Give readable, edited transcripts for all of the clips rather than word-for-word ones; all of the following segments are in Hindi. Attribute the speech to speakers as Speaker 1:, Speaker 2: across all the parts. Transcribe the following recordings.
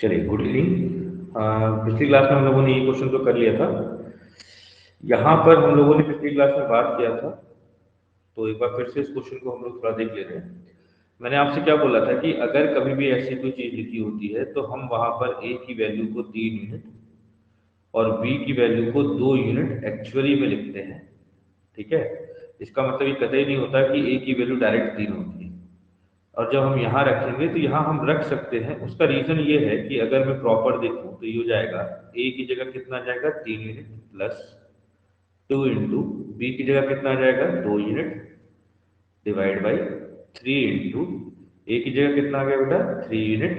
Speaker 1: चलिए, गुड इवनिंग। पिछली क्लास में हम लोगों ने ये क्वेश्चन तो कर लिया था। यहाँ पर हम लोगों ने पिछली क्लास में बात किया था, तो एक बार फिर से इस क्वेश्चन को हम लोग थोड़ा देख लेते हैं। मैंने आपसे क्या बोला था कि अगर कभी भी ऐसी कोई चीज लिखी होती है तो हम वहां पर ए की वैल्यू को 3 यूनिट और बी की वैल्यू को 2 यूनिट एक्चुअली में लिखते हैं। ठीक है, इसका मतलब ये कतई नहीं होता कि ए की वैल्यू डायरेक्ट 3 होती है। और जब हम यहाँ रखेंगे तो यहाँ हम रख सकते हैं। उसका रीजन ये है कि अगर मैं प्रॉपर देखूं तो ये हो जाएगा, ए की जगह कितना आ जाएगा 3 यूनिट प्लस 2 इंटू बी की जगह कितना आ जाएगा 2 यूनिट डिवाइड बाई 3 इंटू ए की जगह कितना आ गया बेटा 3 यूनिट,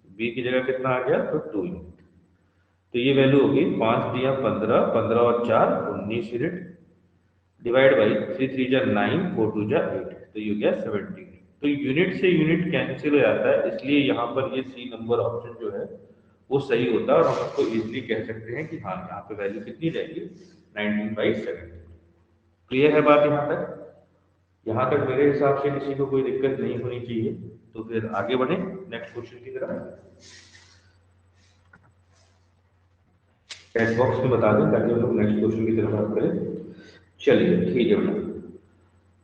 Speaker 1: बी की जगह कितना आ गया तो 2 यूनिट। तो ये वैल्यू होगी 5 दिया 15, 15 और 4 19 यूनिट डिवाइड बाई 3 3 जा 9, 4 2 जा 8, तो ये हो गया 17। तो यूनिट से यूनिट कैंसिल हो जाता है, इसलिए यहाँ पर ये सी नंबर ऑप्शन जो है वो सही होता है और हम उसको इजीली कह सकते हैं कि हाँ यहाँ पे वैल्यू कितनी रहेगी 19/17। क्लियर है बात यहाँ तक? यहाँ तक मेरे हिसाब से किसी को कोई दिक्कत नहीं होनी चाहिए। तो फिर आगे बढ़े नेक्स्ट क्वेश्चन की तरफ। चैट बॉक्स में बता दें ताकि हम लोग नेक्स्ट क्वेश्चन की तरफ बात करें। चलिए ठीक है बेटा,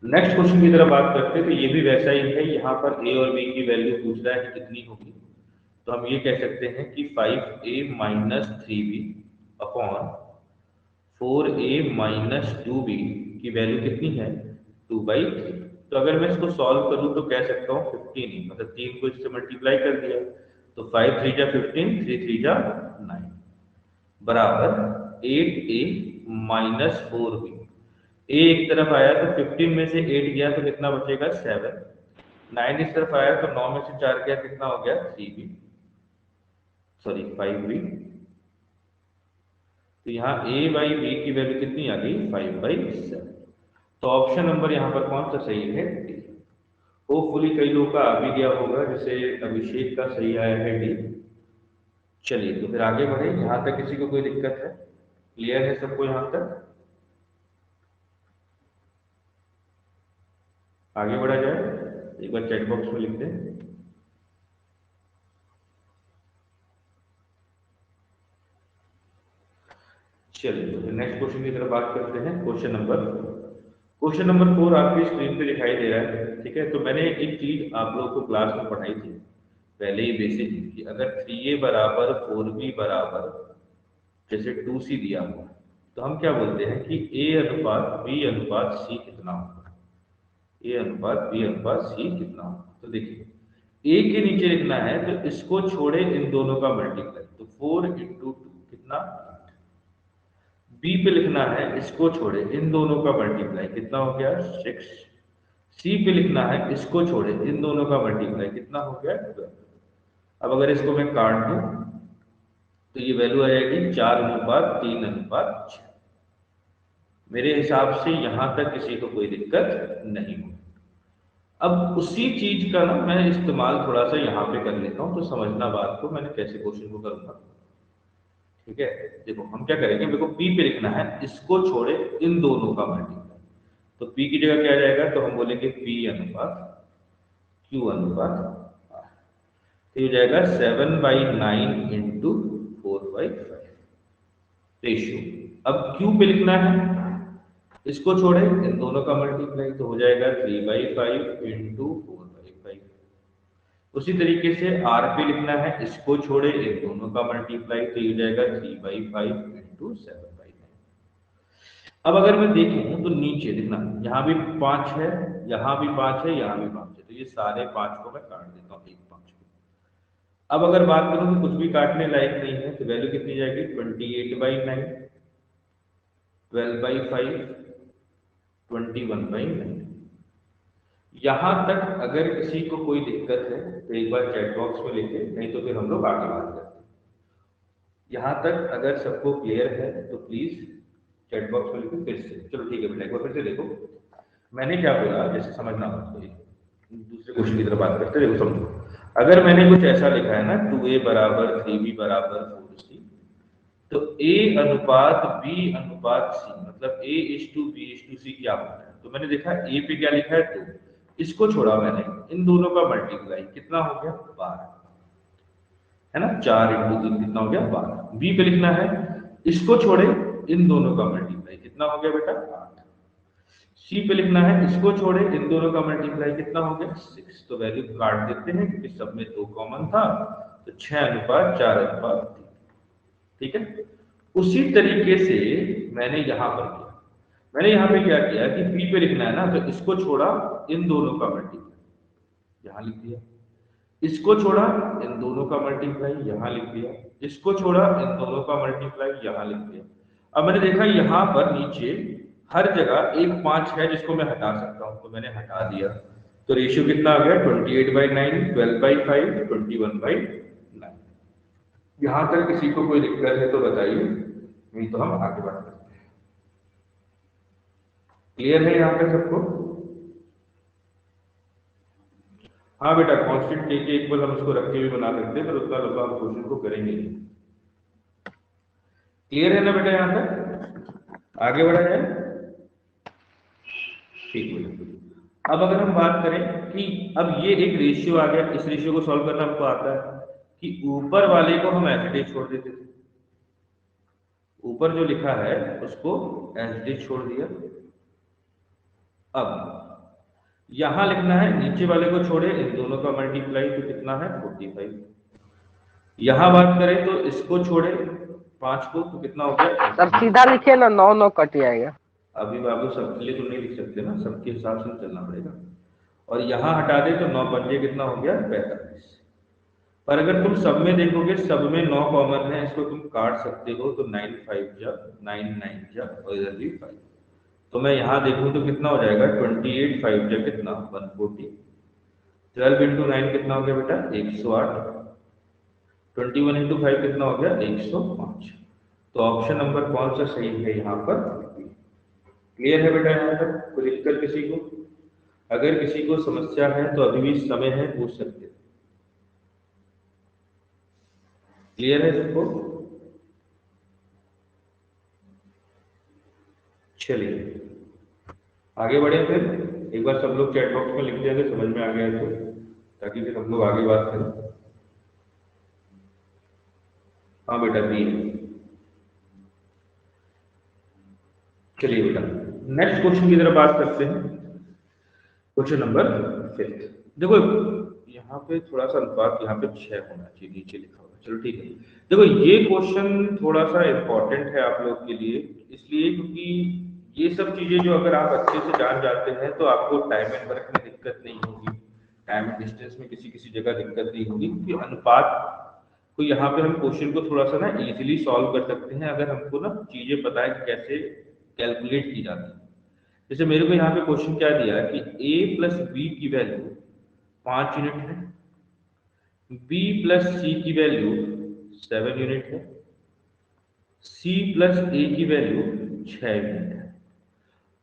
Speaker 1: नेक्स्ट क्वेश्चन की तरफ बात करते हैं। तो ये भी वैसा ही है, यहाँ पर ए और बी की वैल्यू पूछ रहा है कि कितनी होगी। तो हम ये कह सकते हैं कि 5a-3b अपॉन 4a-2b की वैल्यू कितनी है 2/3। तो अगर मैं इसको सॉल्व करूं तो कह सकता हूँ 15 ही, मतलब 3 को इससे मल्टीप्लाई कर दिया तो 5 3 जा 15, 3 3 जा 9 बराबर 8a-4b। ए एक तरफ आया तो 15 में से 8 गया तो कितना बचेगा 7। 9 इस तरफ आया तो 9 में से 4 गया, कितना हो गया 3b, सॉरी 5b। तो यहाँ a बाई बी की वैल्यू कितनी आ गई 5/7। तो ऑप्शन नंबर यहाँ पर कौन सा सही है डी। होपफुली कई लोगों का आ भी गया होगा, जैसे अभिषेक का सही आया है डी। चलिए तो फिर आगे बढ़े। यहाँ तक किसी को कोई दिक्कत है? क्लियर है सबको यहाँ तक? आगे बढ़ा जाए, एक बार चैट बॉक्स में लिख दें। चलिए तो नेक्स्ट क्वेश्चन की तरफ बात करते हैं। क्वेश्चन नंबर 4 आपकी स्क्रीन पे दिखाई दे रहा है। ठीक है, तो मैंने एक चीज आप लोगों को क्लास में पढ़ाई थी पहले ही बेसिक, कि अगर 3a बराबर 4b बराबर जैसे 2c दिया हुआ, तो हम क्या बोलते हैं कि a अनुपात b अनुपात c कितना होगा। a अनुपात b अनुपात c कितना होगा, तो देखिए a के नीचे लिखना है तो इसको छोड़े इन दोनों का मल्टीप्लाई, तो 4 × 2 कितना, बी पे लिखना है इसको छोड़े इन दोनों का मल्टीप्लाई, कितना हो गया 6। सी पे लिखना है इसको छोड़े इन दोनों का मल्टीप्लाई, कितना हो गया 12। अब अगर इसको मैं काट दूं तो ये वैल्यू आ जाएगी 4:3:6। मेरे हिसाब से यहां तक किसी को कोई दिक्कत नहीं होगी। अब उसी चीज का ना मैं इस्तेमाल थोड़ा सा यहाँ पे कर लेता हूँ, तो समझना बात को मैंने कैसे क्वेश्चन को करूंगा। ठीक है, देखो हम क्या करेंगे, देखो पी पे लिखना है इसको छोड़े इन दोनों का मल्टीप्लाई, तो पी की जगह क्या आ जाएगा, तो हम बोलेंगे पी अनुपात क्यू अनुपात आर। तो ये हो जाएगा 7/9 इंटू 4/5 रेशियो। अब क्यू पे लिखना है इसको छोड़े इन दोनों का मल्टीप्लाई, तो हो जाएगा 3/5 इंटू 4/5। उसी तरीके से आर पे लिखना है इसको छोड़े इन दोनों का मल्टीप्लाई, तो ये हो जाएगा 3/5 इंटू 7/9। अब अगर मैं देखूं तो नीचे देखना, यहाँ भी 5 है, यहाँ भी 5 है, यहाँ भी 5 है, तो ये सारे 5 को मैं काट देता हूँ, एक 5 को। अब अगर बात करूं कि कुछ भी काटने लायक नहीं है, तो वैल्यू कितनी जाएगी 28/9, 12/5, 21/9। यहां तक अगर किसी को कोई दिक्कत है तो एक बार चैट बॉक्स में लिखे, नहीं तो फिर हम लोग आगे बात करते हैं। यहां तक अगर सबको क्लियर है तो प्लीज चैट बॉक्स में लिखो फिर से। चलो ठीक है बेटा, एक बार फिर से देखो मैंने क्या बोला, जैसे समझना हो तो दूसरे क्वेश्चन की तरफ बात करते हैं। देखो समझो, अगर मैंने कुछ ऐसा लिखा है ना 2a बराबर 3b बराबर 4c, तो a अनुपात b अनुपात c, मतलब a:b:c क्या होता है। तो मैंने देखा a पे क्या लिखा है 2, इसको छोड़ा मैंने इन दोनों का मल्टीप्लाई, कितना हो गया 12, है ना, 4 × 3 कितना हो गया 12। बी पे लिखना है इसको छोड़े इन दोनों का मल्टीप्लाई कितना हो गया बेटा 8। सी पे लिखना है इसको छोड़े इन दोनों का मल्टीप्लाई कितना हो गया 6। तो वैल्यू काट देते हैं क्योंकि सब में 2 कॉमन था, तो 6:4:3। ठीक है। उसी तरीके से मैंने यहां पर किया, मैंने यहाँ पे क्या किया कि बी पे लिखना है ना, तो इसको छोड़ा इन दोनों का मल्टीप्लाई यहां लिख दिया, इसको छोड़ा इन दोनों का मल्टीप्लाई यहां लिख दिया, इसको छोड़ा इन दोनों का मल्टीप्लाई यहां लिख दिया। अब मैंने देखा यहाँ पर नीचे हर जगह एक 5 है जिसको मैं हटा सकता हूं, तो मैंने हटा दिया। तो रेशियो कितना आ गया 28/9, 12/5, 21/9। यहां तक किसी को कोई दिक्कत है तो बताइए, नहीं तो हम आगे बात करते हैं। क्लियर है यहाँ पे सबको? हाँ बेटा, कांस्टेंट के इक्वल हम इसको रख के भी बना सकते हैं, पर उतना लंबा हम क्वेश्चन को करेंगे नहीं। क्लियर है ना बेटा? यहाँ तक आगे बढ़ा जाए, ठीक है। अब अगर हम बात करें कि अब ये एक रेशियो आ गया, इस रेशियो को सॉल्व करना हमको आता है कि ऊपर वाले को हम एज इट इज छोड़ देते थे, ऊपर जो लिखा है उसको एज इट इज छोड़ दिया। अब यहां लिखना है नीचे वाले को छोड़े इन दोनों का मल्टीप्लाई, तो कितना है 45। यहां बात करें तो इसको छोड़े 5 को, तो कितना हो गया
Speaker 2: सर सीधा लिखिए ना, 9 कट जाएगा।
Speaker 1: अभी बाबू सबके लिए तो नहीं लिख सकते ना, सबके हिसाब से चलना पड़ेगा। और यहां हटा दे तो 9×5 कितना हो गया 45। पर अगर तुम सब में देखोगे, सब में 9 कॉमन है, इसको तुम काट सकते हो, तो 9×5 9 9 और इधर भी 5। तो मैं यहाँ देखूं तो कितना हो जाएगा 28×5 कितना 140। 12×9 कितना हो गया बेटा 108। 21×5 कितना हो गया 105। तो ऑप्शन नंबर कौन सा सही है यहाँ पर? क्लियर है बेटा यहाँ तक? कोई दिक्कत किसी को? अगर किसी को समस्या है तो अभी भी समय है, पूछ सकते हैं। क्लियर है सबको? चलिए आगे बढ़े फिर। एक बार सब लोग चैट बॉक्स में लिख दिया कि समझ में आ गया तो, ताकि फिर हम लोग आगे बात करें। हाँ बेटा बी है। चलिए बेटा नेक्स्ट क्वेश्चन की तरफ बात करते हैं। Question number 5। देखो यहाँ पे थोड़ा सा अनुपात यहाँ पे 6 होना चाहिए, नीचे लिखा होगा, चलो ठीक है। देखो ये क्वेश्चन थोड़ा सा इंपॉर्टेंट है आप लोग के लिए, इसलिए क्योंकि ये सब चीजें जो अगर आप अच्छे से जान जाते हैं तो आपको टाइम एंड वर्क में दिक्कत नहीं होगी, टाइम एंड डिस्टेंस में किसी किसी जगह दिक्कत नहीं होगी, क्योंकि अनुपात को यहाँ पे हम क्वेश्चन को थोड़ा सा ना इजीली सॉल्व कर सकते हैं अगर हमको ना चीजें पता है कि कैसे कैलकुलेट की जाती है। जैसे मेरे को यहाँ पे क्वेश्चन क्या दिया है कि a प्लस बी की वैल्यू 5 यूनिट है, b प्लस सी की वैल्यू 7 यूनिट है, c प्लस a की वैल्यू 6 यूनिट है।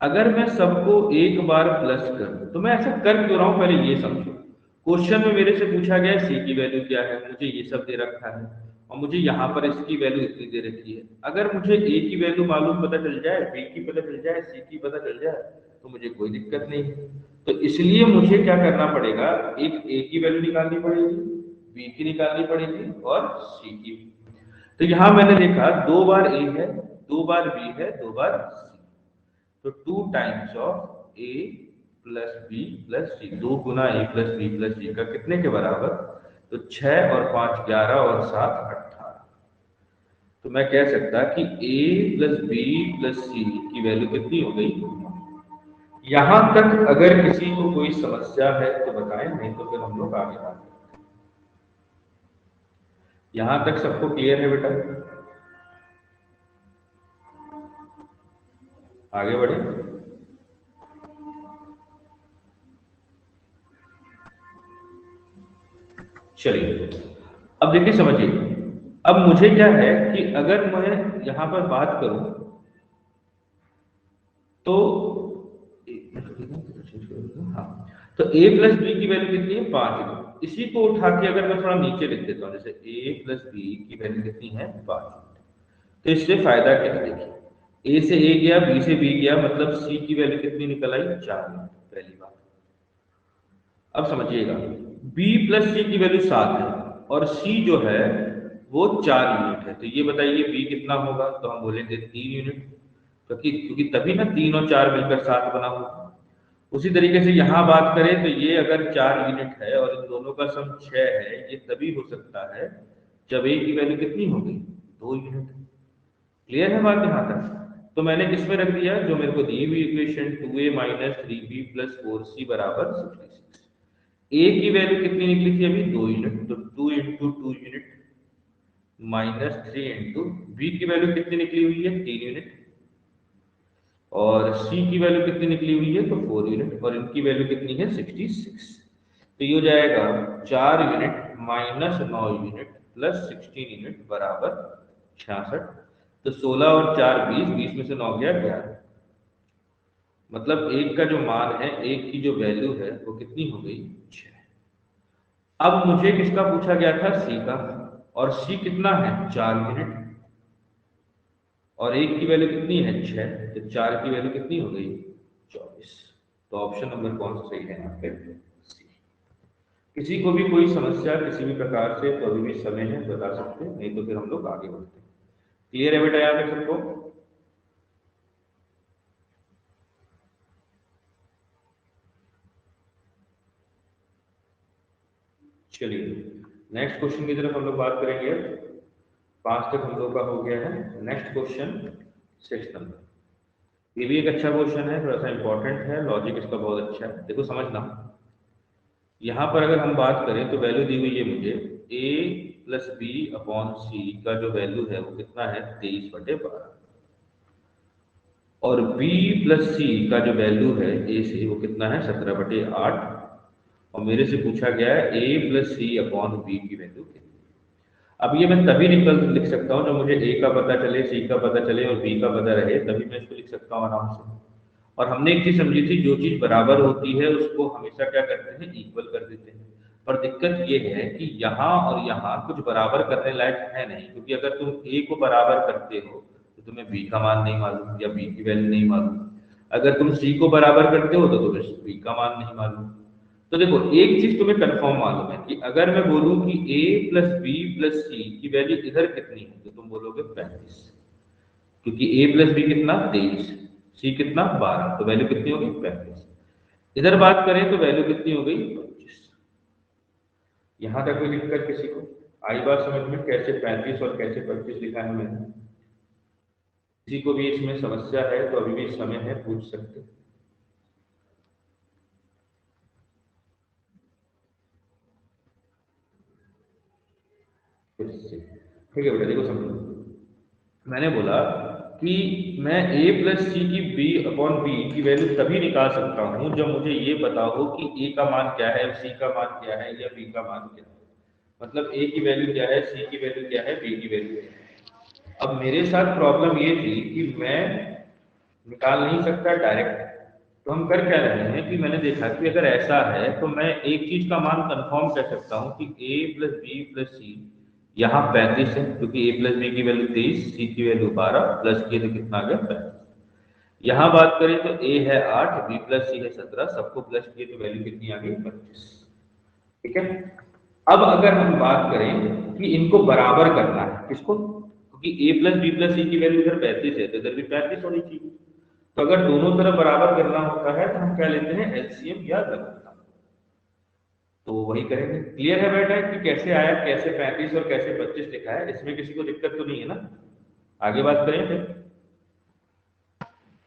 Speaker 1: अगर मैं सबको एक बार प्लस करूं तो मैं ऐसा कर क्यों रहा हूं, पहले ये समझो। क्वेश्चन में मेरे से पूछा गया c की वैल्यू क्या है, मुझे ये सब दे रखा है और मुझे यहाँ पर इसकी वैल्यू इतनी दे रखी है। अगर मुझे a की वैल्यू मालूम पता चल जाए, b की पता चल जाए, c की पता चल जाए तो मुझे कोई दिक्कत नहीं है। तो इसलिए मुझे क्या करना पड़ेगा, एक a की वैल्यू निकालनी पड़ेगी, b की निकालनी पड़ेगी और c की। तो यहाँ मैंने देखा 2 बार a है, 2 बार b है, 2 बार c, तो 2 times of a plus B plus C, 2 गुना a plus B plus C का कितने के बराबर, तो 6 और 5 11 और 7 18। तो मैं कह सकता कि a प्लस बी प्लस सी की वैल्यू कितनी हो गई। यहां तक अगर किसी को कोई समस्या है तो बताएं, नहीं तो फिर हम लोग आगे बात करते हैं। यहां तक सबको क्लियर है बेटा? आगे बढ़े। चलिए अब देखिए समझिए, अब मुझे क्या है कि अगर मैं यहां पर बात करूं तो हाँ, तो a प्लस बी की वैल्यू कितनी है 5। इसी को उठा के अगर मैं थोड़ा नीचे लिख देता हूं, जैसे a प्लस बी की वैल्यू कितनी है 5, तो इससे फायदा क्या है, देखिए a से a गया, b से b गया, मतलब c की वैल्यू कितनी निकल आई 4 पहली बात। अब समझिएगा b प्लस c की वैल्यू 7 है और C जो है वो 4 यूनिट है। तो ये बताइए B कितना होगा? तो हम बोलेंगे 3 यूनिट, क्योंकि तभी ना 3 और 4 मिलकर 7 बना होगा। उसी तरीके से यहाँ बात करें तो ये अगर 4 यूनिट है और इन दोनों का सम 6 है, ये तभी हो सकता है जब A की वैल्यू कितनी होगी? 2 यूनिट। क्लियर है बात यहाँ तक? तो मैंने किसमें रख दिया? जो मेरे को दी हुई equation 2A minus 3B plus 4C बराबर 66। A की वैल्यू कितनी निकली थी अभी? 2 यूनिट। तो 2 into 2 unit minus 3 into B की वैल्यू कितनी निकली हुई है? 3 यूनिट। और C की वैल्यू कितनी निकली हुई है? तो 4 यूनिट। और इनकी वैल्यू कितनी है? 66। तो ये हो जाएगा 4 unit minus 9 unit plus 16 unit बराबर 66। तो 16 और 4 20, 20 में से 9 गया 11। मतलब एक का जो मान है, एक की जो वैल्यू है वो कितनी हो गई? 6। अब मुझे किसका पूछा गया था? C का। और C कितना है? 4 यूनिट। और एक की वैल्यू कितनी है? 6। तो 4 की वैल्यू कितनी हो गई? 24। तो ऑप्शन नंबर कौन सा सही है यहाँ पे? सी। किसी को भी कोई समस्या किसी भी प्रकार से तो अभी भी समय है, बता सकते हैं, नहीं तो फिर हम लोग आगे बढ़ते हैं। क्लियर है बेटा यहाँ पे सबको? चलिए नेक्स्ट क्वेश्चन की तरफ हम लोग बात करेंगे। 5 तक हम लोग का हो गया है। Next question 6 number. ये भी एक अच्छा क्वेश्चन है, थोड़ा सा इंपॉर्टेंट है, लॉजिक इसका बहुत अच्छा है। देखो समझना, यहाँ पर अगर हम बात करें तो वैल्यू दी हुई है मुझे a प्लस बी अपॉन सी का जो वैल्यू है वो कितना है? 23/12। और b प्लस सी का जो वैल्यू है a से वो कितना है? 17/8। और मेरे से पूछा गया है a plus C upon B की वैल्यू कितनी। अब ये मैं तभी लिख सकता हूँ जब मुझे a का पता चले, c का पता चले और b का पता रहे, तभी मैं इसको लिख सकता हूँ आराम से। और हमने एक चीज समझी थी, जो चीज बराबर होती है उसको हमेशा क्या करते हैं? इक्वल कर देते हैं। पर दिक्कत ये है कि यहाँ और यहाँ कुछ बराबर करने लायक है नहीं, क्योंकि अगर तुम a को बराबर करते हो तो तुम्हें b का मान नहीं मालूम या b की वैल्यू नहीं मालूम। अगर तुम c को बराबर करते हो तो तुम्हें b का मान नहीं मालूम। तो देखो एक चीज तुम्हें कंफर्म मालूम है कि अगर मैं बोलूं कि a प्लस बी प्लस सी की वैल्यू इधर कितनी है तो तुम बोलोगे 35, क्योंकि a प्लस बी कितना? 23, सी कितना? 12। तो वैल्यू कितनी होगी? 35। इधर बात करें तो वैल्यू कितनी हो गई? 25। यहां तक कोई दिक्कत किसी को आई बात समझ में? कैसे 35 और कैसे 25 लिखा है मैंने? किसी को भी इसमें समस्या है तो अभी भी समय है, पूछ सकते हैं। ठीक है बेटा, देखो समझो, मैंने बोला कि मैं a प्लस सी की b अपॉन बी की वैल्यू तभी निकाल सकता हूं जब मुझे ये पता हो कि a का मान क्या है, c का मान क्या है या b का मान क्या है। मतलब a की वैल्यू क्या है, c की वैल्यू क्या है, b की वैल्यू क्या है। अब मेरे साथ प्रॉब्लम ये थी कि मैं निकाल नहीं सकता डायरेक्ट। तो हम कर क्या रहे हैं कि मैंने देखा कि अगर ऐसा है तो मैं एक चीज का मान कंफर्म कर सकता हूं कि a प्लस बी प्लस सी यहाँ 35 है, क्योंकि a प्लस बी की वैल्यू 23, सी की वैल्यू 12, प्लस किए तो कितना आ गया? 35। यहाँ बात करें तो a है 8, b प्लस सी है 17, सबको प्लस किए तो वैल्यू कितनी आ गई? 25। ठीक है। अब अगर हम बात करें कि इनको बराबर करना है, किसको? क्योंकि a प्लस बी प्लस सी की वैल्यू इधर 35 है तो इधर भी 35 होनी चाहिए। तो अगर दोनों तरफ बराबर करना होता है तो हम क्या लेते हैं? एलसीएम या लघुगणक। तो वही करेंगे। क्लियर है बेटा कि कैसे आया, कैसे 35 और कैसे 25 लिखा है? इसमें किसी को दिक्कत तो नहीं है ना? आगे बात करें फिर।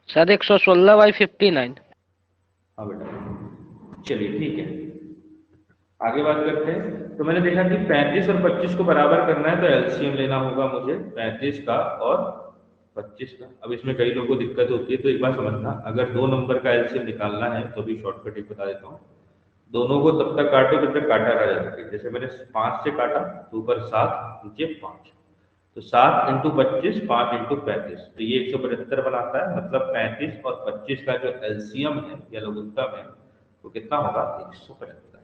Speaker 2: सर 116/59।
Speaker 1: हाँ बेटा, चलिए ठीक है, आगे बात करते हैं। तो मैंने देखा कि 35 और 25 को बराबर करना है तो एलसीएम लेना होगा मुझे 35 का और 25 का। अब इसमें कई लोगों को दिक्कत होती है, तो एक बार समझना, अगर 2 नंबर का एलसीएम निकालना है तो भी शॉर्टकट एक बता देता हूँ। दोनों को तब तक काटो जब तक काटा रह जाए। जैसे मैंने 5 से काटा तो ऊपर 7 नीचे 5, तो 7 इंटू 25, 5 इंटू 35, तो ये 175 बनाता है। मतलब 35 और 25 का जो एलसीएम है या लघुत्तम है वो कितना होगा? 175।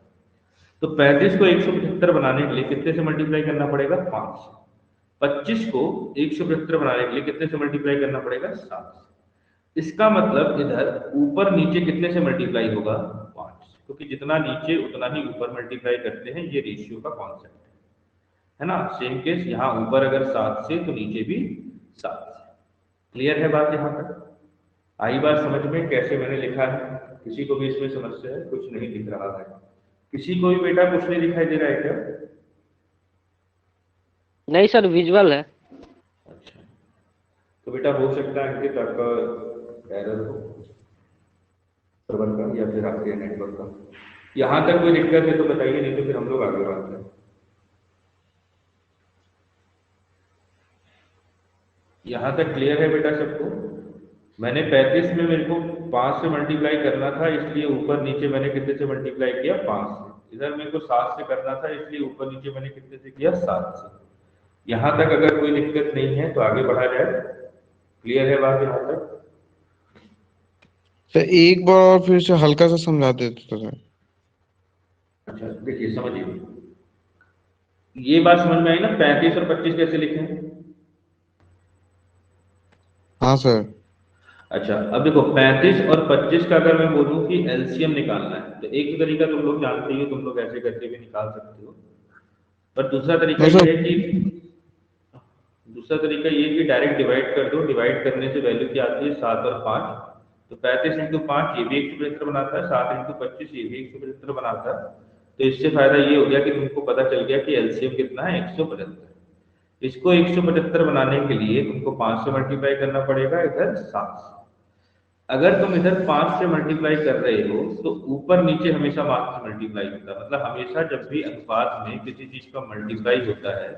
Speaker 1: तो 35 को 175 बनाने के लिए कितने से मल्टीप्लाई करना पड़ेगा? 5 से। 25 को 175 बनाने के लिए कितने से मल्टीप्लाई करना पड़ेगा? 7 से। इसका मतलब इधर ऊपर नीचे कितने से मल्टीप्लाई होगा? 5, क्योंकि जितना नीचे उतना ही ऊपर मल्टीप्लाई करते हैं, ये रेशियो का कॉन्सेप्ट है। है ना। सेम केस यहाँ ऊपर अगर 7 से तो नीचे भी 7 से। क्लियर है बात यहाँ तक? आई बात समझ में कैसे मैंने लिखा है? किसी को भी इसमें समस्या है? कुछ नहीं दिख रहा है किसी को भी बेटा? कुछ नहीं दिखाई दे रहा है क्या?
Speaker 2: नहीं सर, विजुअल है।
Speaker 1: अच्छा, तो बेटा हो सकता है अंकित आपका एरर हो सर्वर का या फिर आपके नेटवर्क का। यहाँ तक कोई दिक्कत है तो बताइए, नहीं तो फिर हम लोग आगे बढ़ते हैं। यहाँ तक क्लियर है बेटा सबको? मैंने 35 में मेरे को 5 से मल्टीप्लाई करना था, इसलिए ऊपर नीचे मैंने कितने से मल्टीप्लाई किया? 5 से। इधर मेरे को 7 से करना था, इसलिए ऊपर नीचे मैंने कितने से किया? 7 से। यहाँ तक अगर कोई दिक्कत नहीं है तो आगे बढ़ा जाए। क्लियर है बात यहाँ तक?
Speaker 3: सर एक बार और फिर से हल्का सा समझा देते तो सर।
Speaker 1: अच्छा देखिए समझिए, ये बात समझ में आई ना? 35 और 25 कैसे लिखें?
Speaker 3: हाँ सर।
Speaker 1: अच्छा अब देखो, 35 और 25 का अगर मैं बोलूं कि एलसीएम निकालना है तो एक तरीका तुम लोग जानते ही हो, तुम लोग ऐसे करके भी निकाल सकते हो। पर दूसरा तरीका
Speaker 3: नहीं
Speaker 1: ये
Speaker 3: सर।
Speaker 1: है कि डायरेक्ट डिवाइड कर दो। डिवाइड करने से वैल्यू क्या आती है? 7 और 5। तो 35 इंटू 5 ये भी 175 बनाता है, 7 इंटू 25 ये भी 175 बनाता है। तो इससे फायदा ये हो गया कि तुमको पता चल गया कि एलसीएम कितना है? 175। इसको 175 बनाने के लिए तुमको 5 से मल्टीप्लाई करना पड़ेगा, इधर 7 से। अगर तुम इधर 5 से मल्टीप्लाई कर रहे हो तो ऊपर नीचे हमेशा 5 से मल्टीप्लाई होता है। मतलब हमेशा जब भी अनुपात में किसी चीज का मल्टीप्लाई होता है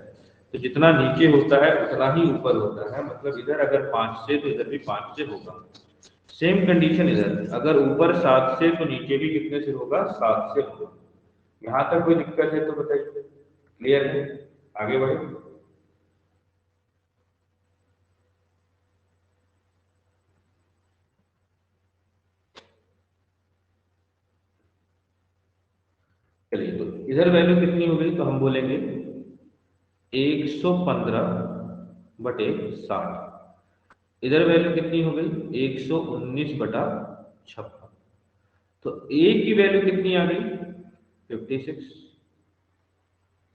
Speaker 1: तो जितना नीचे होता है उतना ही ऊपर होता है। मतलब इधर अगर 5 से तो इधर भी 5 से होगा। सेम कंडीशन इधर, अगर ऊपर 7 से तो नीचे भी कितने से होगा? 7 से होगा। यहाँ तक कोई दिक्कत है तो बताइए। क्लियर है? आगे बढ़े। चलिए, तो इधर वैल्यू कितनी हो गई? तो हम बोलेंगे 115 बटे 60। इधर वैल्यू कितनी हो गई? 119 बटा 56। तो ए की वैल्यू कितनी आ गई? 56।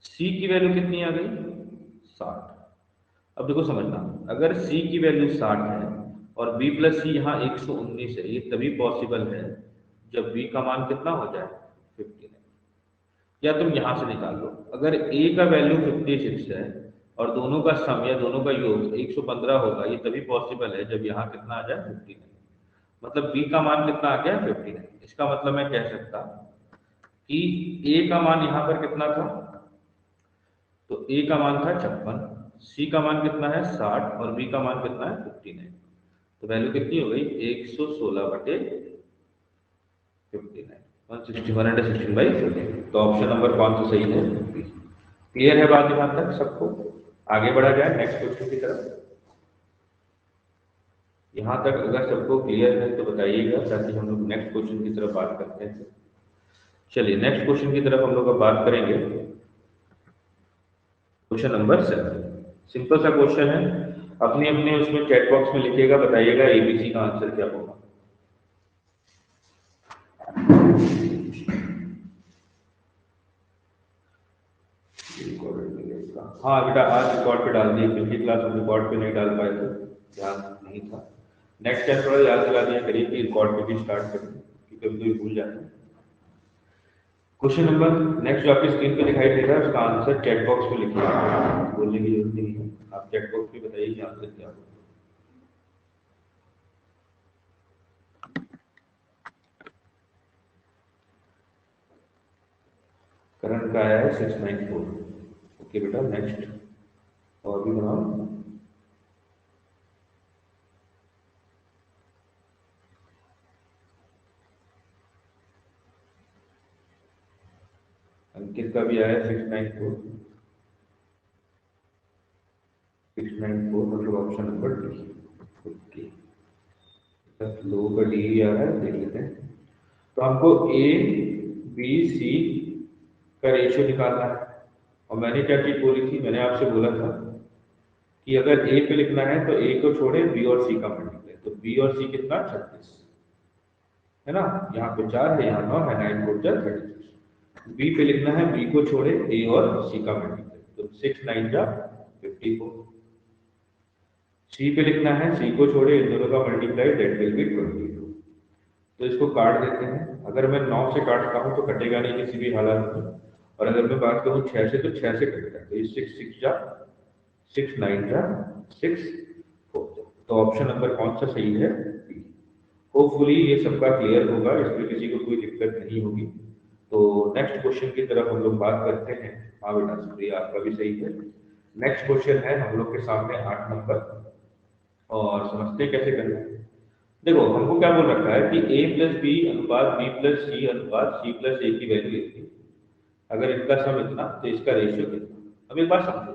Speaker 1: सी की वैल्यू कितनी आ गई? 60। अब देखो समझना, अगर सी की वैल्यू 60 है और बी प्लस सी यहाँ 119 है, ये तभी पॉसिबल है जब बी का मान कितना हो जाए? 59। या तुम यहां से निकाल लो, अगर ए का वैल्यू 56 है और दोनों का सम या दोनों का योग 115 होगा, ये तभी पॉसिबल है जब यहाँ कितना आ जाए? 59। मतलब बी का मान कितना आ गया? 59। इसका मतलब मैं कह सकता कि ए का मान यहाँ पर कितना था? तो ए का मान था 56, सी का मान कितना है? 60 और बी का मान कितना है? 59। तो वैल्यू कितनी हो गई? 116 बटे 59। 161/16/14। तो ऑप्शन नंबर कौन सा सही है? क्लियर है बात यहाँ तक सबको? आगे बढ़ा जाए नेक्स्ट क्वेश्चन की तरफ। यहाँ तक अगर सबको क्लियर है तो बताइएगा, ताकि हम लोग नेक्स्ट क्वेश्चन की तरफ बात करते हैं। चलिए नेक्स्ट क्वेश्चन की तरफ हम लोग अब बात करेंगे। क्वेश्चन नंबर 7, सिंपल सा क्वेश्चन है। अपने अपने उसमें चैट बॉक्स में लिखिएगा, बताइएगा एबीसी का आंसर क्या होगा। हाँ बेटा, आज रिकॉर्ड पे डाल दिए, पिछली क्लास में रिकॉर्ड पे नहीं डाल पाए थे, ध्यान नहीं था। नेक्स्ट टाइम थोड़ा याद दिला दिया करिए कि रिकॉर्ड पे भी स्टार्ट करें, क्योंकि कभी कभी भूल जाते हैं। क्वेश्चन नंबर नेक्स्ट जो आपकी स्क्रीन पे दिखाई दे रहा है उसका आंसर चैट बॉक्स में लिखिए, बोलने की जरूरत नहीं है, आप चैट बॉक्स में बताइए कि आंसर क्या होगा। करंट का आया है 694। ओके बेटा नेक्स्ट और भी बनाओ। अंकित का भी आया 694। 694 मतलब ऑप्शन नंबर डी। ओके, लोगों का डी आ रहा है, देख लेते हैं। तो हमको ए बी सी का रेशियो निकालना है। और मैंने क्या चीज बोली थी? मैंने आपसे बोला था कि अगर ए पे लिखना है तो ए को छोड़े बी और सी का मल्टीप्लाई। तो बी और सी कितना? 36 है ना। यहाँ पे 4 है, यहाँ 9 है, 9 4 जा 36। बी पे लिखना है बी को छोड़े ए और सी का मल्टीप्लाई। तो 6 9 जा 54। सी पे लिखना है, सी को छोड़े इन दोनों का मल्टीप्लाई, दैट विल बी 22। तो इसको काट देते हैं। अगर मैं 9 से काटता हूँ तो कटेगा नहीं किसी भी हालत में, और अगर मैं बात करूँ 6 से तो 6 से कटेगा। तो ये 6 6 जा 6 9 जा 6 4। तो ऑप्शन नंबर कौन सा सही है? बी। होपफुली ये सबका क्लियर होगा, इसमें किसी को कोई दिक्कत नहीं होगी। तो नेक्स्ट क्वेश्चन की तरफ हम लोग बात करते हैं। हाँ बेटा शुक्रिया, आपका भी सही है। नेक्स्ट क्वेश्चन है हम लोग के सामने 8 नंबर, और समझते हैं कैसे करना है। देखो हमको क्या बोल रखा है कि a प्लस बी अनुपात b प्लस सी अनुपात c प्लस a की वैल्यू इतनी, अगर इनका सम इतना तो इसका रेशियो कितना। अब एक बात समझो,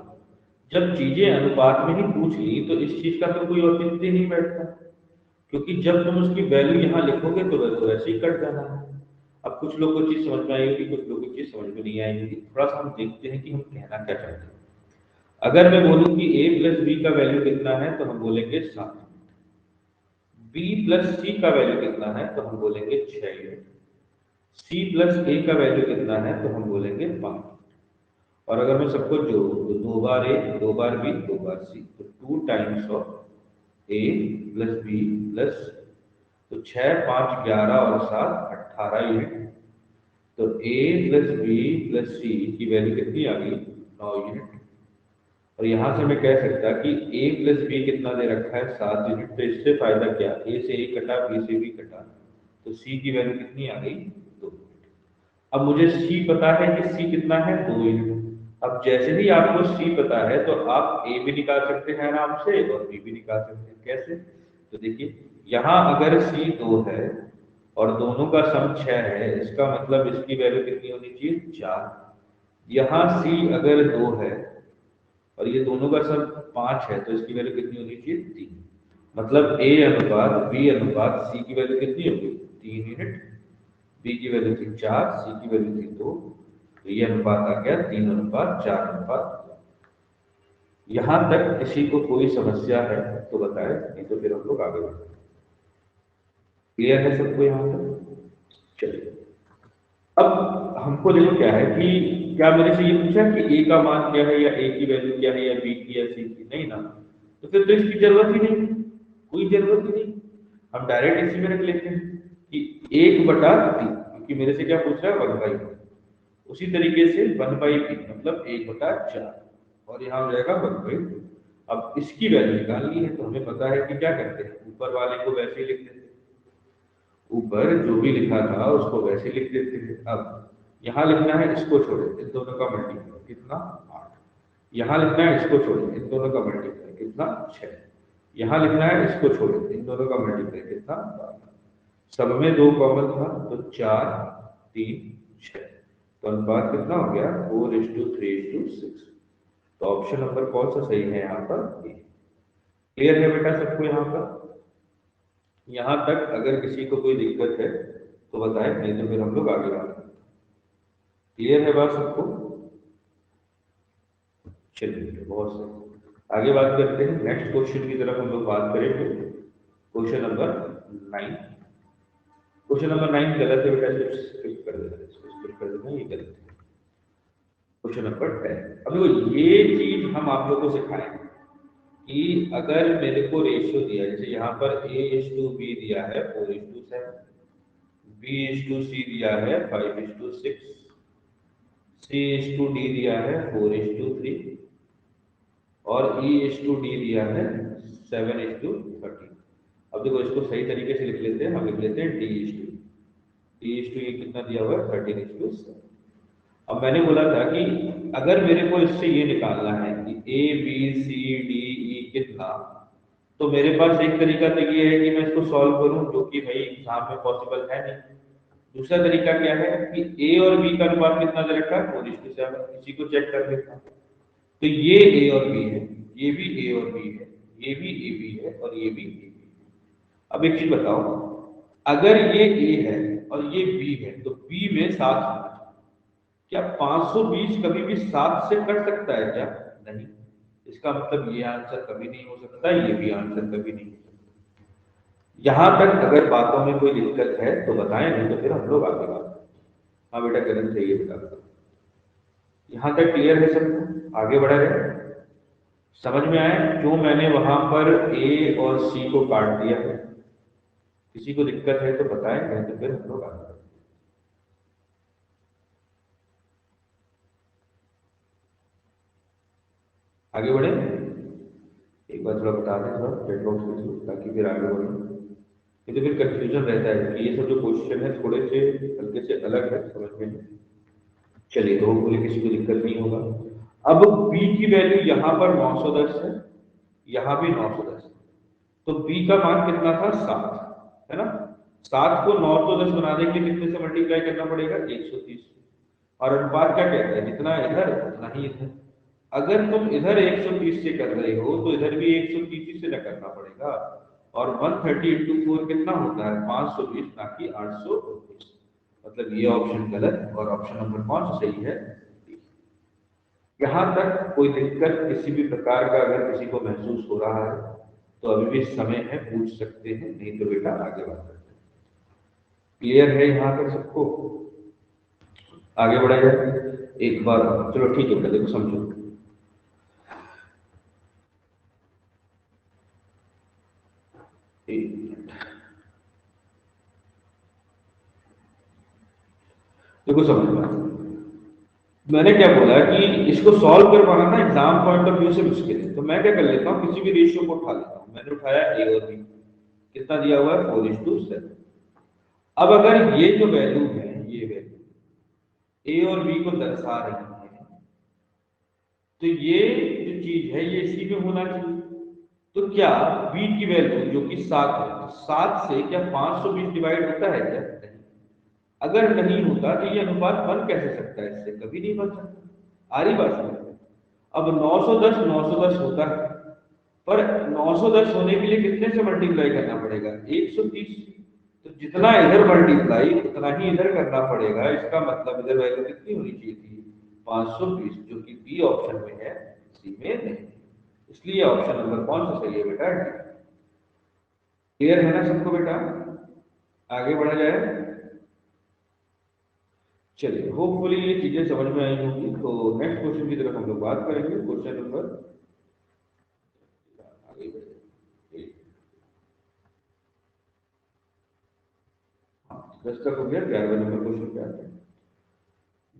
Speaker 1: जब चीजें अनुपात में ही पूछ ली तो इस चीज का तो कोई औचित्य नहीं बैठता, क्योंकि जब तुम उसकी वैल्यू यहाँ लिखोगे तो वैसे ही कट जाना है। अब कुछ लोग को चीज समझ में आई होगी, कुछ लोग को चीज समझ में नहीं आएगी। थोड़ा सा हम देखते हैं कि हम कहना क्या चाहते हैं। अगर मैं बोलूं कि a प्लस बी का वैल्यू कितना है तो हम बोलेंगे 7। b प्लस सी का वैल्यू कितना है तो हम बोलेंगे 6 यूनिट। c प्लस a का वैल्यू कितना है तो हम बोलेंगे 5। और अगर मैं सबको जोड़ूं तो 2 बार a 2 bar b 2 bar c, तो 2 times of a plus b plus, तो 6 5 11 और 7 18 यूनिट। तो a plus b plus c की वैल्यू कितनी आ गई? 9 यूनिट। और यहां से मैं कह सकता कि a प्लस बी कितना दे रखा है? 7 यूनिट। तो इससे फायदा क्या? a से a कटा, b से b कटा, तो c की वैल्यू कितनी आ गई? 2 यूनिट। अब मुझे c पता है कि c कितना है? 2 यूनिट। अब जैसे ही आपको c पता है तो आप a भी निकाल सकते हैं आराम से और b भी निकाल सकते हैं। कैसे? तो देखिए यहाँ अगर c 2 है और दोनों का सम 6 है, इसका मतलब इसकी वैल्यू कितनी होनी चाहिए? 4। यहाँ c अगर 2 है और ये दोनों का सम 5 है, तो इसकी वैल्यू कितनी होनी चाहिए? 3। मतलब a अनुपात b अनुपात c की वैल्यू कितनी होगी? 3 यूनिट। b की वैल्यू थी 4, c की वैल्यू थी 2, तो ये अनुपात आ गया 3 अनुपात 4 अनुपात। यहां तक किसी को कोई समस्या है तो बताए, नहीं तो फिर हम लोग आगे बढ़ते हैं। क्लियर है सबको यहाँ तक? चलिए अब हमको देखो क्या है कि क्या मेरे से ये पूछा कि a का मान क्या है, या a की वैल्यू क्या है, या b की या c की? नहीं ना। तो फिर तो इसकी जरूरत ही नहीं, कोई जरूरत ही नहीं। हम डायरेक्ट इसी में रख लेते हैं कि 1/3, क्योंकि मेरे से क्या पूछ रहा है? 1/3। उसी तरीके से 1/b मतलब 1/4, और यहाँ हो जाएगा 1/2। अब इसकी वैल्यू निकालनी है तो हमें पता है कि क्या करते हैं, ऊपर वाले को वैसे ही लिख देते हैं, ऊपर जो भी लिखा था उसको वैसे लिख देते हैं। अब यहाँ लिखना है इसको छोड़े इन दोनों का मल्टीप्लाई, कितना? 8। यहाँ लिखना है इसको छोड़े इन दोनों का मल्टीप्लाई, कितना? 6। यहाँ लिखना है इसको छोड़े इन दोनों का मल्टीप्लाई, कितना? 12। सब में 2 कॉमन था तो 4 3 6, तो अनुपात कितना हो गया? 4:3:6। तो ऑप्शन नंबर कौन सा सही है यहाँ पर? क्लियर है बेटा सबको यहाँ पर? यहाँ तक अगर किसी को कोई दिक्कत है तो बताएं, नहीं तो फिर हम लोग आगे बात करते हैं। क्लियर है बात सबको? चलिए बहुत सही, आगे बात करते हैं। नेक्स्ट क्वेश्चन की तरफ हम लोग बात करेंगे। Question number 9। क्वेश्चन नंबर 9 गलत है बेटा, स्किप कर देना, इसको स्किप कर देना, ये गलत है। Question number 10। अब देखो ये चीज हम आप लोगों को सिखाएंगे कि अगर मेरे को रेशियो दिया, जैसे यहाँ पर a:b दिया है 4:7, b:c दिया है 5:6, c:d दिया है 4:3, और e:d दिया है 7:13। अब देखो इसको सही तरीके से लिख लेते हैं, हम लिख लेते हैं d:e कितना दिया हुआ है? 13:7। अब मैंने बोला था कि अगर मेरे को इससे ये निकालना है कि a b c d e कितना, तो मेरे पास एक तरीका तो ये है कि मैं इसको सॉल्व करूं, जो कि भाई एग्जाम में पॉसिबल है नहीं। दूसरा तरीका क्या है कि a और b का अनुपात कितना दे रखा है? 4:7। इसी को चेक कर लेता हूं। तो ये a और b है, ये भी a और b है, ये भी a b है, और ये भी a b है। अब एक चीज बताओ, अगर ये a है और ये b है तो b में 7 होना चाहिए। क्या 520 कभी भी 7 से कट सकता है क्या? नहीं। इसका मतलब ये आंसर कभी नहीं हो सकता, ये भी आंसर कभी नहीं हो सकता। यहां तक अगर बातों में कोई दिक्कत है तो बताएं, नहीं तो फिर हम लोग आगे बात करें। हाँ बेटा करण चाहिए बेटा। यहाँ तक क्लियर है सबको? आगे बढ़ा जाए, समझ में आए क्यों मैंने वहां पर ए और सी को काट दिया है? किसी को दिक्कत है तो बताएं, नहीं तो फिर हम लोग आगे बढ़ें। आगे बढ़े, एक बार थोड़ा बता दें थोड़ा चैट बॉक्स के थ्रू, ताकि फिर आगे बढ़े। नहीं तो फिर कंफ्यूजन रहता है कि ये सब जो क्वेश्चन है थोड़े से हल्के से अलग है समझ में नहीं। चलिए, तो बोले किसी को दिक्कत नहीं होगा। अब बी की वैल्यू यहाँ पर 910 है, यहाँ भी 910 है, तो बी का मान कितना था? 7 है ना। 7 को 910 बनाने के लिए कितने से मल्टीप्लाई करना पड़ेगा? 130। और अनुपात क्या कहता है? जितना इधर उतना ही इधर। अगर तुम इधर 130 से कर रहे हो तो इधर भी 130 से न करना पड़ेगा। और 130 इंटू 4 कितना होता है? 520, ना कि 819। मतलब ये ऑप्शन गलत और ऑप्शन नंबर कौन सा सही है? यहाँ तक कोई दिक्कत किसी भी प्रकार का अगर किसी को महसूस हो रहा है तो अभी भी समय है, पूछ सकते हैं, नहीं तो बेटा आगे बात करते हैं। क्लियर है यहाँ तक सबको? आगे बढ़ा जाए एक बार। चलो ठीक है बेटा, देखो समझो। एक मिनट, देखो समझ में आया। मैंने क्या बोला कि इसको सॉल्व कर पाना ना एग्जाम पॉइंट ऑफ व्यू से मुश्किल है, तो मैं क्या कर लेता हूँ, किसी भी रेशियो को उठा लेता हूँ। मैंने उठाया ए और बी, कितना दिया हुआ है? 4:7। अब अगर ये जो वैल्यू है, ये वैल्यू ए और बी को दर्शा रही है, तो ये जो चीज है ये इसी में होना चाहिए। तो क्या बी की वैल्यू जो कि 7 है, तो 7 से क्या 520 डिवाइड होता है क्या? नहीं। अगर नहीं होता तो ये अनुपात बन कैसे सकता है? इससे कभी नहीं बन सकता। आ रही बात समझ में? अब 910 910 होता है, पर 910 होने के लिए कितने से मल्टीप्लाई करना पड़ेगा? 130। तो जितना इधर मल्टीप्लाई उतना ही इधर करना पड़ेगा। इसका मतलब इधर वैल्यू कितनी होनी चाहिए थी? 520, जो कि बी ऑप्शन में है, सी में नहीं। इसलिए ऑप्शन नंबर कौन सा सही है बेटा? क्लियर है ना सबको बेटा? आगे बढ़ा जाए। चलिए, होपफुली ये चीजें समझ में आई होंगी। तो नेक्स्ट क्वेश्चन की तरफ हम लोग बात करेंगे। क्वेश्चन नंबर, आगे बढ़े, 10 तक हो गया। 11वां नंबर क्वेश्चन क्या है?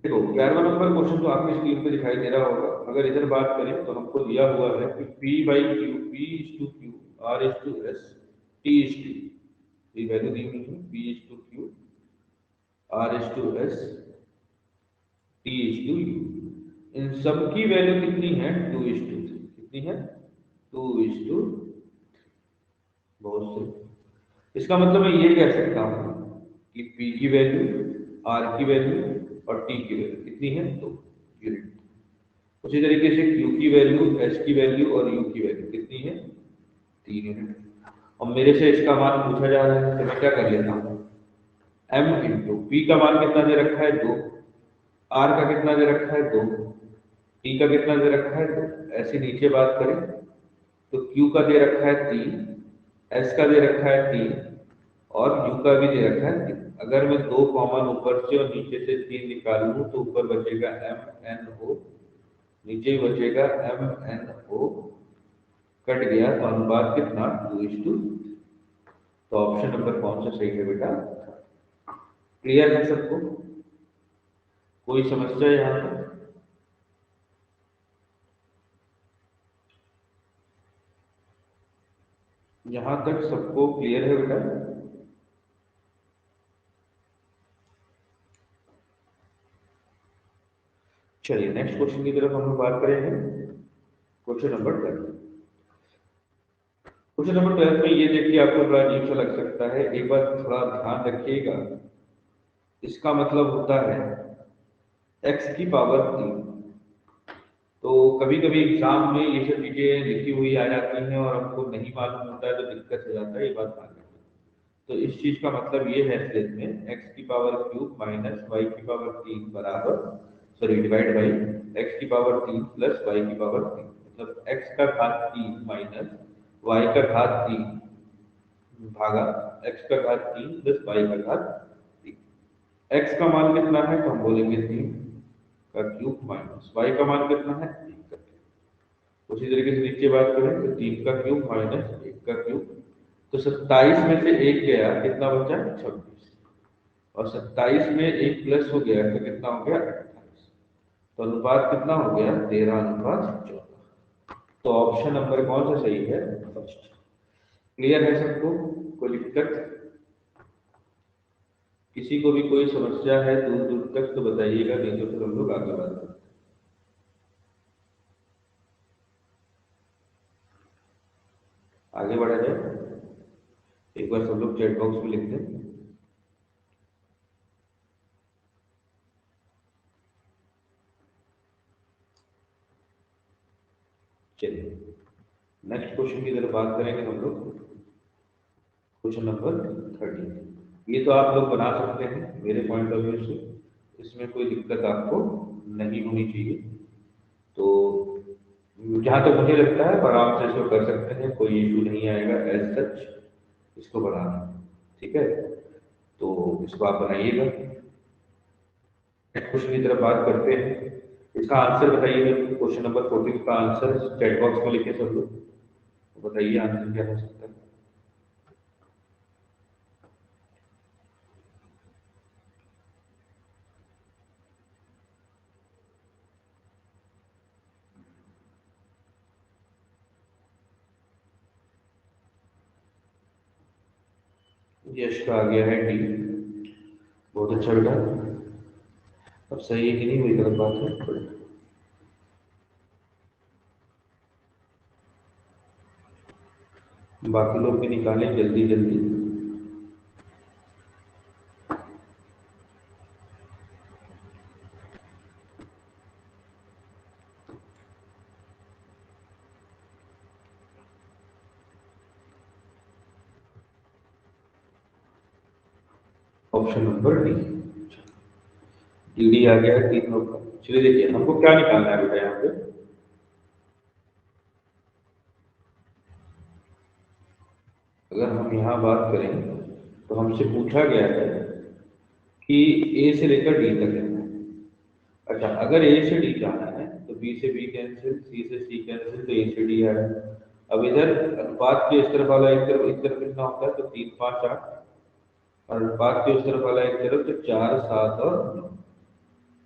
Speaker 1: देखो 11वां नंबर क्वेश्चन तो आपकी स्क्रीन पे दिखाई दे रहा होगा। अगर इधर बात करें तो हमको दिया हुआ है कि P by Q, P is two Q, R is two S, T is two, ये वैल्यू दी हुई है। P is two Q, R is two S, T is two U. इन सब की वैल्यू कितनी है? 2:3। कितनी है? 2:3। बहुत सही। इसका मतलब मैं ये कह सकता हूँ कि P की वैल्यू, R की वैल्यू और T की वैल्यू कितनी है? 2 यूनिट। उसी तरीके से Q की वैल्यू, S की वैल्यू और U की वैल्यू कितनी है? 3 यूनिट। और मेरे से इसका मान पूछा जा रहा है तो मैं क्या कर लेता हूँ? M इंटू P का मान कितना दे रखा है? 2। R का कितना दे रखा है? 2। T का कितना दे रखा है? 2। ऐसे नीचे बात करें तो Q का दे रखा है 3, S का दे रखा है 3 और U का भी दे रखा है 3। अगर मैं 2 कॉमन ऊपर से और नीचे से 3 निकाल लूं तो ऊपर बचेगा MNO, नीचे बचेगा MNO, कट गया तो अनुपात कितना? 2:2। तो ऑप्शन नंबर कौन सा सही है बेटा? क्लियर है सबको? कोई समस्या यहाँ पर? यहाँ तक सबको क्लियर है बेटा? चलिए नेक्स्ट क्वेश्चन की तरफ हम लोग बात करेंगे। Question number 12। क्वेश्चन नंबर 12 में ये देखिए आपको बड़ा अजीब सा लग सकता है, एक बार थोड़ा ध्यान रखिएगा। इसका मतलब होता है x की पावर 3। तो कभी कभी एग्जाम में ये सब चीजें लिखी हुई आ जाती हैं और हमको नहीं मालूम होता है तो दिक्कत हो जाता है, ये बात ध्यान रखिए। तो इस चीज का मतलब ये है इसमें x की पावर क्यूब माइनस y की पावर 3 बराबर, सॉरी डिवाइड बाई x की पावर 3 प्लस y की पावर 3, मतलब x का घात 3 माइनस y का घात 3 भागा x का घात 3 प्लस y का घात 3। x का मान कितना है? तो हम बोलेंगे 3, का क्यूब माइनस y का मान कितना है 1 का क्यूब। उसी तरीके से नीचे बात करें तो 3 का क्यूब माइनस 1 का क्यूब, तो 27 में से 1 गया, कितना बचा 26, और 27 में 1 प्लस हो गया तो कितना हो गया 28, तो अनुपात कितना हो गया 13:14। तो ऑप्शन नंबर कौन सा सही है, फर्स्ट। क्लियर है सबको, कोई दिक्कत? किसी को भी कोई समस्या है दूर दूर तक तो बताइएगा, नहीं तो फिर हम लोग आगे बात करते हैं। आगे बढ़ा जाए, एक बार सब लोग चैट बॉक्स में लिख दें। चलिए नेक्स्ट क्वेश्चन की तरफ बात करेंगे हम लोग। क्वेश्चन नंबर 30, ये तो आप लोग बना सकते हैं मेरे पॉइंट ऑफ व्यू से, इसमें कोई दिक्कत आपको नहीं होनी चाहिए। तो जहाँ तक मुझे लगता है आराम से इसको कर सकते हैं, कोई इशू नहीं आएगा एज सच इसको बनाना, ठीक है? तो इसको आप बनाइएगा। नेक्स्ट क्वेश्चन की तरफ बात करते हैं। इसका आंसर बताइए, क्वेश्चन नंबर 14 का आंसर चैट बॉक्स में लिखे सब लोग, तो बताइए आंसर क्या हो सकता है। यश का आ गया है डी, बहुत अच्छा बेटा। अब सही है कि नहीं वही गलत बात है। बाकी लोग भी निकालें जल्दी जल्दी। Option number D, D D आ गया है तीन लोग का। चलिए देखिए हमको क्या निकालना है बेटा यहाँ पे। अगर हम यहाँ बात करें तो हमसे पूछा गया है कि ए से लेकर डी तक है। अच्छा, अगर ए से डी जाना है तो बी से बी कैंसिल, सी से सी कैंसिल, तो ए से डी आया। अब इधर अनुपात के इस तरफ वाला एक तरफ कितना होता है, तो 3, 5, 8, और अनुपात के उस तरफ वाला एक तरफ तो 4, 7 और 9।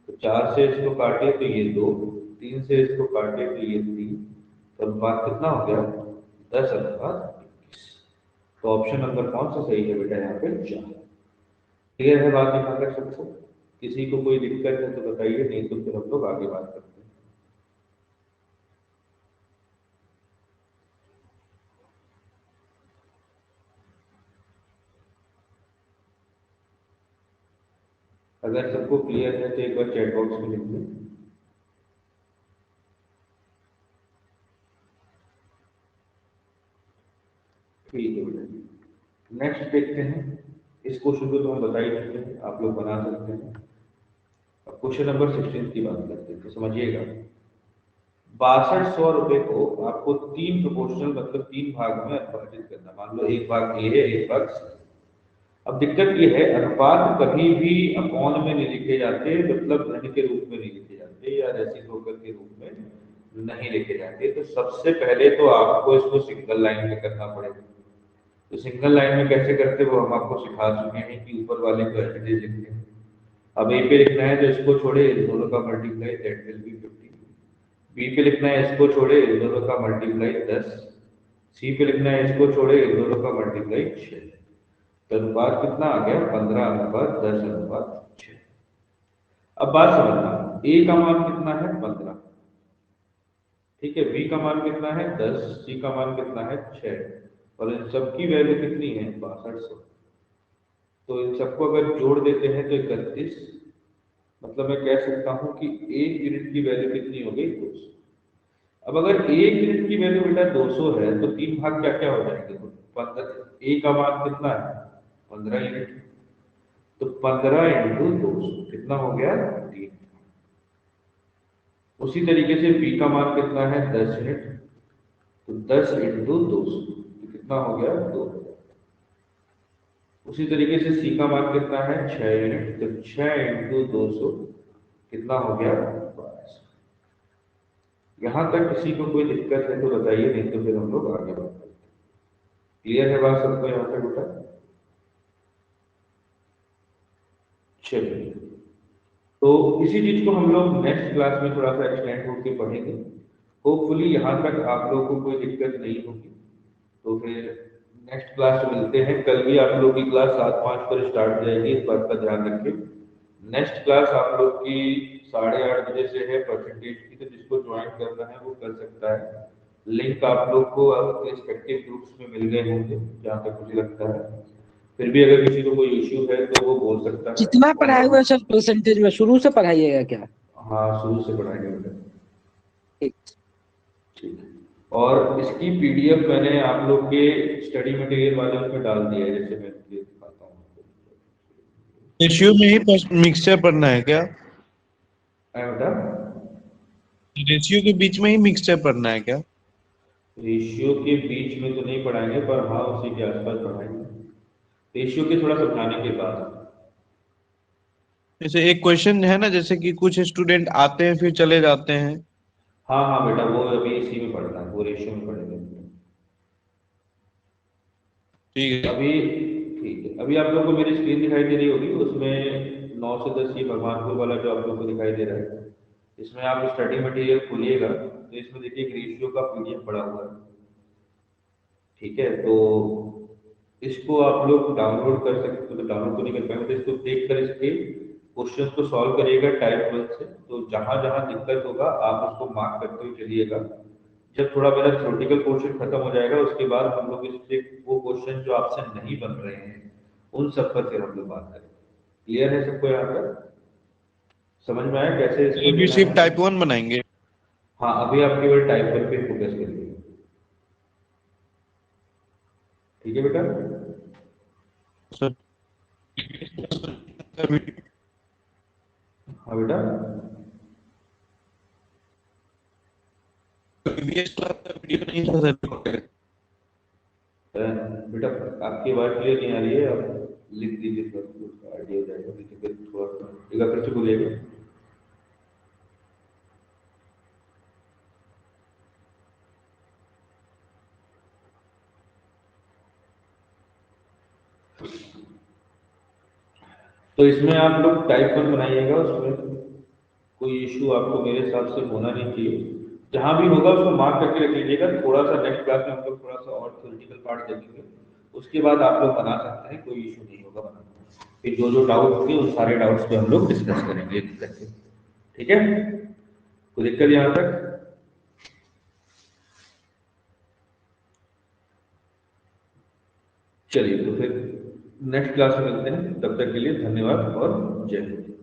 Speaker 1: तो 4 से इसको काटे तो ये 2, 3 से इसको काटे तो ये 3, तो अनुपात कितना हो गया 10:21। तो ऑप्शन नंबर कौन सा सही है बेटा यहाँ पे 4। क्लियर है बात यहाँ तक सबको? किसी को कोई दिक्कत है तो बताइए, नहीं तो फिर हम लोग आगे बात करते हैं। अगर सबको क्लियर है तो एक बार चैट बॉक्स में लिख दें। ठीक है बेटा, नेक्स्ट देखते हैं। इस क्वेश्चन को तो हम बता ही चुके हैं, आप लोग बना सकते हैं। अब क्वेश्चन नंबर 16 की बात करते हैं, तो समझिएगा। 6200 रुपए को आपको 3 प्रोपोर्शनल मतलब 3 भाग में विभाजित करना। मान लो एक भाग ए है, एक भाग सी। अब दिक्कत ये है, अनुपात कभी भी अपॉन में नहीं लिखे जाते, मतलब धन के रूप में नहीं लिखे जाते, या रेसिक होकर के रूप में नहीं लिखे जाते। तो सबसे पहले तो आपको इसको सिंगल लाइन में करना पड़ेगा। तो सिंगल लाइन में कैसे करते वो हम आपको सिखा चुके हैं कि ऊपर वाले को एज इट इज लिखते हैं। अब ए पे लिखना है तो इसको छोड़े इन दोनों का multiply, that will be 50। B पे लिखना है इसको छोड़े इन दोनों का मल्टीप्लाई 10। सी पे लिखना है इसको छोड़े इन दोनों का मल्टीप्लाई 6। तो अनुपात कितना आ गया 15:10:6। अब बात समझना, ए का मान कितना है 15, ठीक है, बी का मान कितना है 10, सी का मान कितना है 6, और इन सबकी वैल्यू कितनी है 6200। तो इन सबको अगर जोड़ देते हैं तो 31, मतलब मैं कह सकता हूं कि 1 यूनिट की वैल्यू कितनी हो गई 200। अब अगर 1 यूनिट की वैल्यू बेटा 200 है तो 3 भाग क्या क्या हो जाएंगे, तो 15, ए का मान कितना है 15 यूनिट, तो 15 × 200 कितना हो गया 3। उसी तरीके से बी का मान कितना है 10 यूनिट, तो 10 × 200 तो कितना हो गया 2। उसी तरीके से सी का मान कितना है 6 यूनिट, तो 6 × 200 कितना हो गया यहाँ तक किसी को कोई दिक्कत है तो बताइए, नहीं तो फिर हम लोग आगे बात करते हैं। क्लियर है बात सबको यहाँ तक बेटा? चलिए, तो इसी चीज को हम लोग नेक्स्ट क्लास में थोड़ा सा एक्सटेंड होकर पढ़ेंगे। होपफुली यहाँ तक आप लोगों को कोई दिक्कत नहीं होगी। तो फिर नेक्स्ट क्लास में मिलते हैं। कल भी आप लोग की क्लास 7:05 पर स्टार्ट हो जाएगी, इस बात का ध्यान रखें। नेक्स्ट क्लास आप लोग की 8:30 बजे से है परसेंटेज की, तो जिसको ज्वाइन करना है वो कर सकता है। लिंक आप लोग को आपके रिस्पेक्टिव ग्रुप्स में मिल गए होंगे जहाँ तक मुझे लगता है। फिर भी अगर किसी को कोई इश्यू है तो वो बोल सकता है।
Speaker 2: कितना पढ़ाए हुए सर परसेंटेज में, शुरू से पढ़ाइएगा क्या?
Speaker 1: हाँ, शुरू से पढ़ाएंगे बेटा।
Speaker 2: ठीक।
Speaker 1: ठीक है। और इसकी पीडीएफ मैंने आप लोग के स्टडी मटेरियल वाले में डाल दिया है, जैसे मैं ये दिखाता हूँ।
Speaker 3: रेशियो में ही मिक्सचर पढ़ना है क्या?
Speaker 1: बेटा,
Speaker 3: रेशियो के बीच में ही मिक्सचर पढ़ना है क्या?
Speaker 1: रेशियो के बीच में तो नहीं पढ़ाएंगे, पर हाँ उसी के आसपास पढ़ाएंगे। रेशियो के थोड़ा समझाने के बाद।
Speaker 3: जैसे एक क्वेश्चन है ना, जैसे कि कुछ स्टूडेंट आते हैं फिर चले जाते हैं।
Speaker 1: हाँ हाँ बेटा, वो अभी इसी में पढ़ना है, वो रेशियो में पढ़ेंगे
Speaker 3: ठीक है।
Speaker 1: अभी। ठीक है, अभी आप लोग को मेरी स्क्रीन दिखाई दे रही होगी, उसमें 9 से 10 ये भगवानपुर वाला जो आप लोग को दिखाई दे रहा है, इसमें आप स्टडी मटेरियल खोलिएगा तो इसमें देखिए एक रेशियो का पीडीएफ पड़ा हुआ है। ठीक है, तो इसको आप लोग डाउनलोड कर सकते हो, तो डाउनलोड तो नहीं कर पाएंगे, तो इसको देख कर इसके क्वेश्चन को सॉल्व करिएगा टाइप 1 से। तो जहां जहां दिक्कत होगा आप उसको मार्क करते हुए चलिएगा। जब थोड़ा मेरा थ्योरेटिकल पोर्शन खत्म हो जाएगा उसके बाद हम लोग इससे वो क्वेश्चन जो आपसे नहीं बन रहे हैं उन सब पर फिर हम लोग बात करेंगे। क्लियर है सबको यहाँ तक? समझ में आया कैसे इसको
Speaker 3: अभी
Speaker 1: लेना
Speaker 3: सिर्फ
Speaker 1: है?
Speaker 3: टाइप 1 बनाएंगे।
Speaker 1: हाँ, अभी आप केवल टाइप 1 पे फोकस करिए। ठीक है बेटा?
Speaker 3: सर
Speaker 1: हाँ बेटा।
Speaker 3: प्रीवियस क्लास का वीडियो नहीं था सर।
Speaker 1: बेटा, आपकी आवाज क्लियर नहीं आ रही है, आप लिख दीजिए तो उसका आइडिया हो जाएगा, नहीं तो फिर थोड़ा सा एक बार फिर से बोलिएगा। तो इसमें आप लोग टाइप 1 बनाइएगा, उसमें कोई इशू आपको मेरे हिसाब से होना नहीं चाहिए। जहां भी होगा उसको मार्क करके रख लीजिएगा। थोड़ा सा नेक्स्ट क्लास में हम लोग थोड़ा सा और थ्योरेटिकल पार्ट देखेंगे, उसके बाद आप लोग बना सकते हैं, कोई इशू नहीं होगा बनाने। फिर जो जो डाउट होंगे उन सारे डाउट्स पे हम लोग डिस्कस करेंगे एक करके। ठीक है, कोई दिक्कत यहाँ तक? चलिए, तो फिर नेक्स्ट क्लास में मिलते हैं, तब तक के लिए धन्यवाद और जय हिंद।